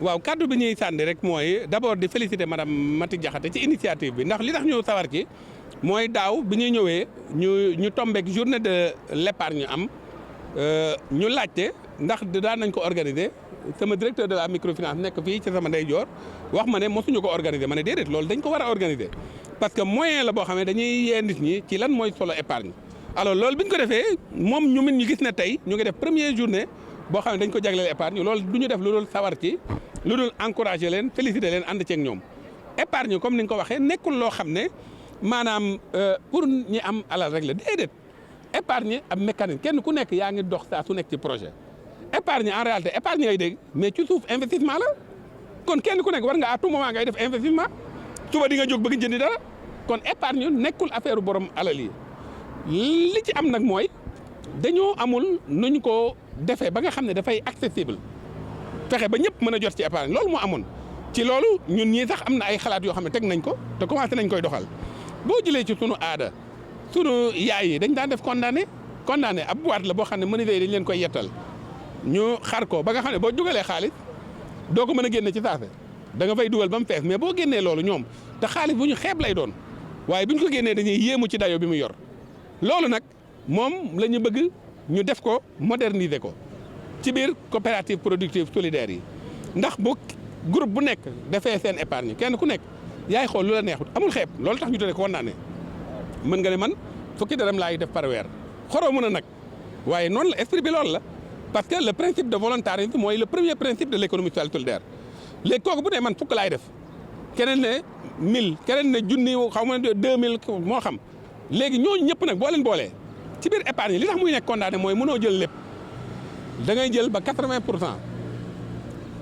waaw kaddu bi ñuy sànni rek mooy d'abord di féliciter madame Mati Diakhaté ci initiative bi ndax li tax ñu sawar ci mooy daaw bi ñuy ñëwee ñu tombeek journée de l'épargne am ñu laajte ndax daan nañ ko organiser sama directeur de la microfinance nekk fii ci sama ndeyjoor wax ma ne mosuñu ko organiser ma ne déedéet loolu dañ ko war a organiser parce que moyen la boo xam ne dañuy yee nit ñi ci lan mooy solo épargne. alors loolu bi ñu ko defee moom ñu ñu gis ne tey ñu ngi def première journée boo xam ne dañ ko jagleel épargne loolu du ñu def lu dul sawar ci lu dul encourager leen féliciter leen ànd ceeg ñoom épargne comme ni nga ko waxee nekkul loo xam ne maanaam pour ñi am alal rek la déedéet épargne ab mécanisme kenn ku nekk yaa ngi dox saa su nekk ci projet épargne en réalité épargne ngay dégg mais ci suuf investissement la kon kenn ku nekk war nga à tout moment ngay def investissement suba di nga jóg bëgg jëndi dara kon épargne nekkul affaire borom alal yi li ci am nag mooy dañoo amul nuñ ko defee ba nga xam ne dafay accessible fexe ba ñëpp mën a jot ci épargne loolu moo amoon ci loolu ñun ñii sax am na ay xalaat yoo xam ne teg nañ ko te commencé nañ koy doxal boo jëlee ci sunu aada sunu yaay yi dañ daan def condamné ab boîte la boo xam ne menuisier yi dañ leen koy yettal ñu xar ko ba nga xam ne boo dugalee xaalis doo ko mën a génne ci saase da nga fay dugal ba mu fees mais boo génnee loolu ñoom te xaalis bu ñu xeeb lay doon waaye bu ñu ko génnee dañuy yéemu ci dayo bi mu yor loolu nag moom la ñu bëgg ñu def ko moderniser ko ci biir coopérative productive solidaire yi ndax bu groupe bu nekk defee seen épargne kenn ku nekk yaay xool lu la neexut amul xeeb loolu tax ñu tuddee ko naa ne mën nga ne man fukki dërëm laay def par weer xoroo mën a nag waaye noonu la esprit bi loolu la parce que le principe de volontarisme mooy le premier principe de l'économie sociale solidaire léegi kooku bu dee man fukk laay def keneen ne 1000 keneen ne junni xaw ma ne 2000 moo xam léegi ñooñu ñëpp nag boo leen boolee ci biir épargne li tax muy nekk condamné mooy mënoo jël lépp da ngay jël ba 80%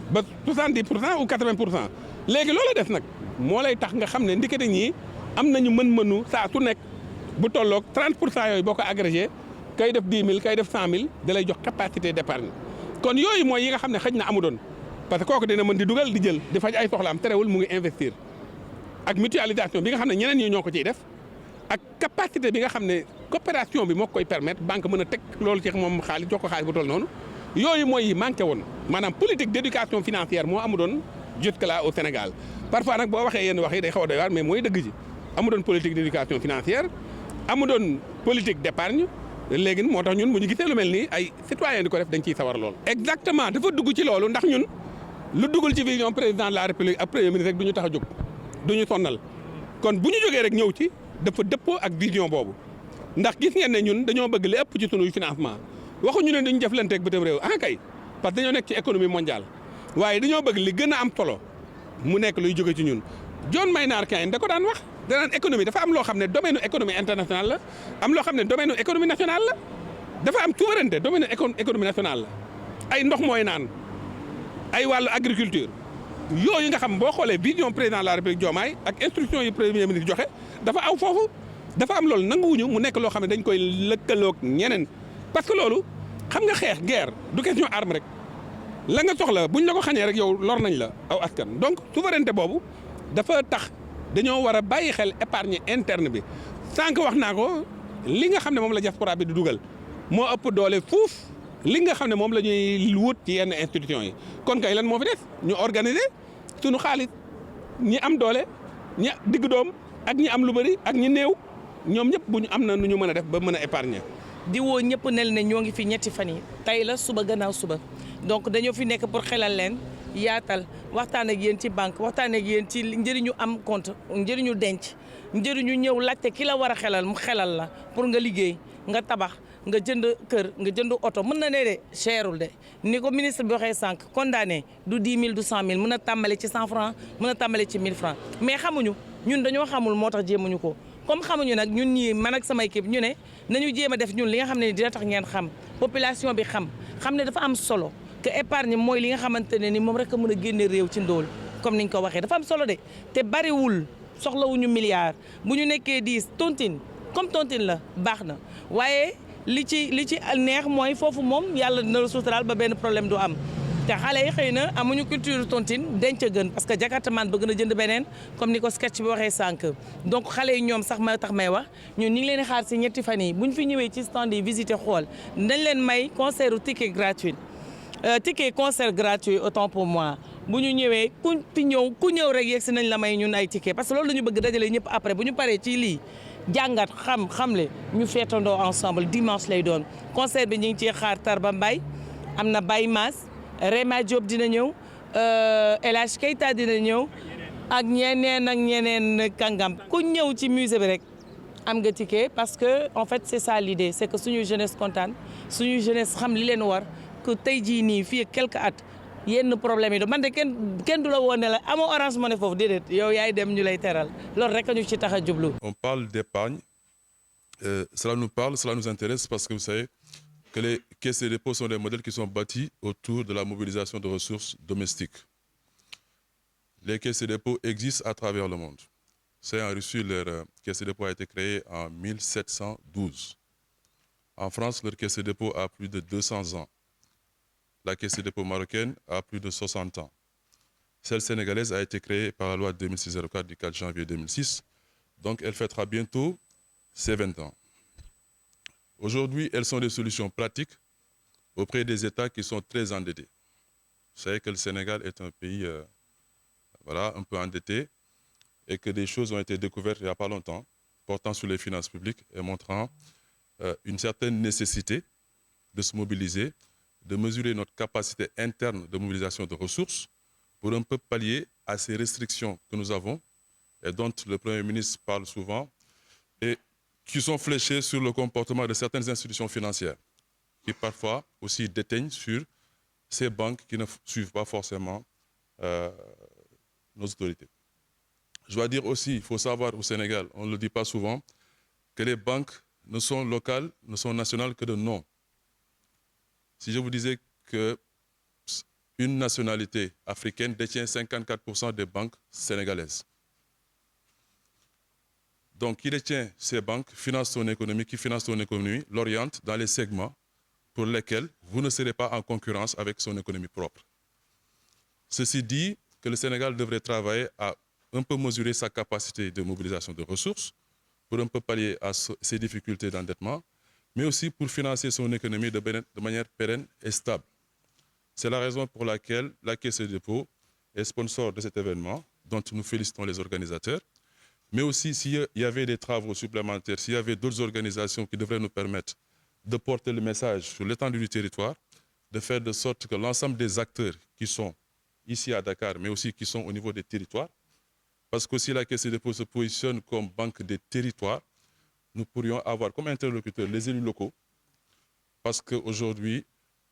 ba 70% ou 80% léegi loolu def nag moo lay tax nga xam ne ndikete ñii am nañu mën-mënu saa su nekk bu tolloog 30% yooyu boo ko agrégé kay def 10 000 kay def 100 000 da lay jox capacité d'épargne kon yooyu mooy yi nga xam ne xëj na amu doon parce que kooku dina mën di dugal di jël di faj ay soxlaam terewul mu ngi investir ak mutualisation bi nga xam ne ñeneen ñi ñoo ko ciy def ak capacité bi nga xam ne coopération bi moo koy permettre banque mën a teg loolu ci moom xaalis jox ko xaalis bu toll noonu yooyu mooy yi manqué woon maanaam politique d'éducation financière moo amu doon jusque là au Sénégal parfois nag boo waxee yenn wax yi day xaw a doy waar mais mooy dëgg ji amu doon politique d'éducation financière amu doon politique d'épargne léegi moo tax ñun bu ñu gisee lu mel nii ay citoyen di ko def dañ ciy sawar lool. exactement dafa dugg ci loolu ndax ñun lu duggul ci vision président de la république ak premier ministre rek du ñu tax a jóg du ñu sonnal kon bu ñu jógee rek ñëw ci dafa dëppoo ak vision boobu ndax gis ngeen ne ñun dañoo bëgg li ëpp ci sunuy financement waxuñu ne dañu jëflanteeg bitim réew ah kay parce que dañoo nekk ci économie mondiale waaye dañoo bëgg li gën a am solo mu nekk luy jóge ci ñun John Maynard Keynes da ko daan wax danaan économie dafa am loo xam ne domaine économie internationale la am loo xam ne domaine économie nationale la dafa am souveraineté domaine économie nationale la ay ndox mooy naan ay wàllu agriculture yooyu nga xam boo xoolee vision président de la république Diomaye ak instruction yi premier ministre joxe dafa aw foofu dafa am loolu nanguwuñu mu nekk loo xam ne dañ koy lëkkaloog ñeneen parce que loolu xam nga xeex guerre du question arme rek la nga soxla buñ la ko xañee rek yow lor nañ la aw askan donc souveraineté boobu dafa tax dañoo war a bàyyi xel épargne interne bi sànq wax naa ko li nga xam ne moom la diaspora bi di dugal moo ëpp doole fuuf li nga xam ne moom la ñuy wut ci yenn institutions yi kon kay lan moo fi des ñu organiser sunu xaalis ñi am doole ñi digg doom ak ñi am lu bëri ak ñi néew ñoom ñëpp bu ñu am na nu ñu mën a def ba mën a épargner. di woo ñëpp nel ne ñoo ngi fi ñetti fan yi tey la suba gannaaw suba donc dañoo fi nekk pour xelal leen yaatal waxtaan ak yéen ci banque waxtaan ak yéen ci njëriñu am compte njëriñu denc njëriñu ñëw laajte ki la war a xelal mu xelal la pour nga liggéey nga tabax nga jënd kër nga jënd oto mën na ne de cherul de ni ko ministre bi waxee sànq condamné du 10 000 du 100 000 mën a tàmbale ci 100 francs mën a tàmbale ci 1000 francs mais xamuñu ñun dañoo xamul moo tax jéemuñu ko comme xamuñu nag ñun ñii man ak sama équipe ñu ne nañu jéem a def ñun li nga xam ne dina tax ngeen xam population bi xam ne dafa am solo que épargne mooy li nga xamante ne ni moom rek a mën a génne réew ci ndóol comme niñ ko waxee dafa am solo de te bariwul soxlawuñu milliards bu ñu nekkee 10 tontine comme tontine la baax na waaye li ci neex mooy foofu moom yàlla dina la suturaal ba benn problème du am te xale yi xëy na amuñu culture tontine denc gën parce que jakartaman bëgg na jënd beneen comme ni ko sketch bi waxee sànq donc xale yi ñoom sax ma tax may wax ñun ñu ngi leen di xaar si ñetti fan yi bu ñu fi ñëwee ci stand yi visiter xool dañ leen may concert ticket gratuit ticket concert gratuit autant pour moi bu ñu ñëwee ku ñëw rek yegg si nañ la may ñun ay ticket parce que loolu la ñu bëgg dajale ñëpp après bu ñu paree ci lii jàngat xamle ñu feetandoo ensemble dimanche lay doon concert bi ñu ngi ciy xaar Tarba Mbaye am na Baye Mass Rema Diop dina ñëw El Hadj Keita dina ñëw ak ñeneen kàngam ku ñëw ci musée bi rek am nga ticket parce que en fait c'est ça l'idée c'est que suñu jeunesse kontaan suñu jeunesse xam li leen war que tey jii nii fii ak quelques at yenn problème yi do man de kenn du la woon ne la amoo Orange Money foofu déedéet yow yaay dem ñu lay teral loolu rek ñu ci tax a jublu. On parle d'épargne, cela nous intéresse parce que vous savez que les caisses de dépôt sont des modèles qui sont bâtis autour de la mobilisation de ressources domestiques. Les caisses de dépôt existent à travers le monde. C'est en Russie, leur caisse de dépôt a été créée en 1712. En France, leur caisse de dépôt a plus de 200 ans. La caisse de dépôt marocaine a plus de 60 ans. Celle sénégalaise a été créée par la loi 2006-04 du 4 janvier 2006. Donc, elle fêtera bientôt ses 20 ans. Aujourd'hui, elles sont des solutions pratiques auprès des États qui sont très endettés. Vous savez que le Sénégal est un pays un peu endetté et que des choses ont été découvertes il n'y a pas longtemps, portant sur les finances publiques et montrant une certaine nécessité de se mobiliser, de mesurer notre capacité interne de mobilisation de ressources pour un peu pallier à ces restrictions que nous avons et dont le Premier ministre parle souvent et qui sont fléchées sur le comportement de certaines institutions financières qui parfois aussi déteignent sur ces banques qui ne suivent pas forcément nos autorités. Je dois dire aussi, il faut savoir au Sénégal, on ne le dit pas souvent, que les banques ne sont locales, ne sont nationales que de nom. Si je vous disais qu'une nationalité africaine détient 54% des banques sénégalaises. Donc, qui détient ces banques, finance son économie, qui finance son économie, l'oriente dans les segments pour lesquels vous ne serez pas en concurrence avec son économie propre. Ceci dit, que le Sénégal devrait travailler à un peu mesurer sa capacité de mobilisation de ressources pour un peu pallier à ses difficultés d'endettement, mais aussi pour financer son économie de manière pérenne et stable. C'est la raison pour laquelle la Caisse de dépôt est sponsor de cet événement, dont nous félicitons les organisateurs, mais aussi s'il y avait des travaux supplémentaires, s'il y avait d'autres organisations qui devraient nous permettre de porter le message sur l'étendue du territoire, de faire de sorte que l'ensemble des acteurs qui sont ici à Dakar, mais aussi qui sont au niveau des territoires, parce que si la Caisse de dépôt se positionne comme banque des territoires, nous pourrions avoir comme interlocuteurs les élus locaux, parce qu'aujourd'hui,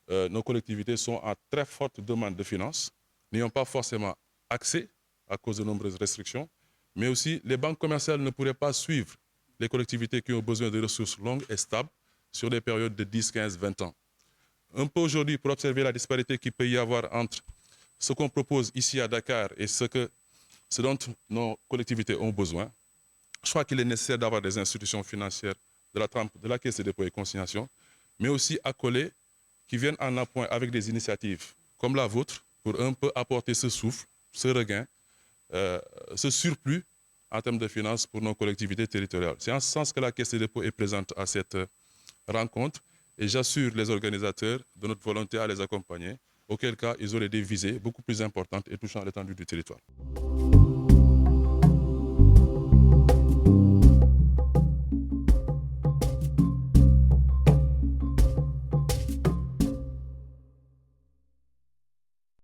nos collectivités sont en très forte demande de finances, n'ayant pas forcément accès à cause de nombreuses restrictions, mais aussi les banques commerciales ne pourraient pas suivre les collectivités qui ont besoin de ressources longues et stables sur des périodes de 10, 15, 20 ans. Un peu aujourd'hui, pour observer la disparité qu'il peut y avoir entre ce qu'on propose ici à Dakar et ce dont nos collectivités ont besoin, je crois qu'il est nécessaire d'avoir des institutions financières de la trempe de la Caisse de dépôt et consignation, mais aussi accolées qui viennent en appoint avec des initiatives comme la vôtre pour un peu apporter ce souffle, ce regain, ce surplus en termes de finances pour nos collectivités territoriales. C'est en ce sens que la Caisse de dépôt est présente à cette rencontre et j'assure les organisateurs de notre volonté à les accompagner, auquel cas ils auraient des visées beaucoup plus importantes et touchant l'étendue du territoire.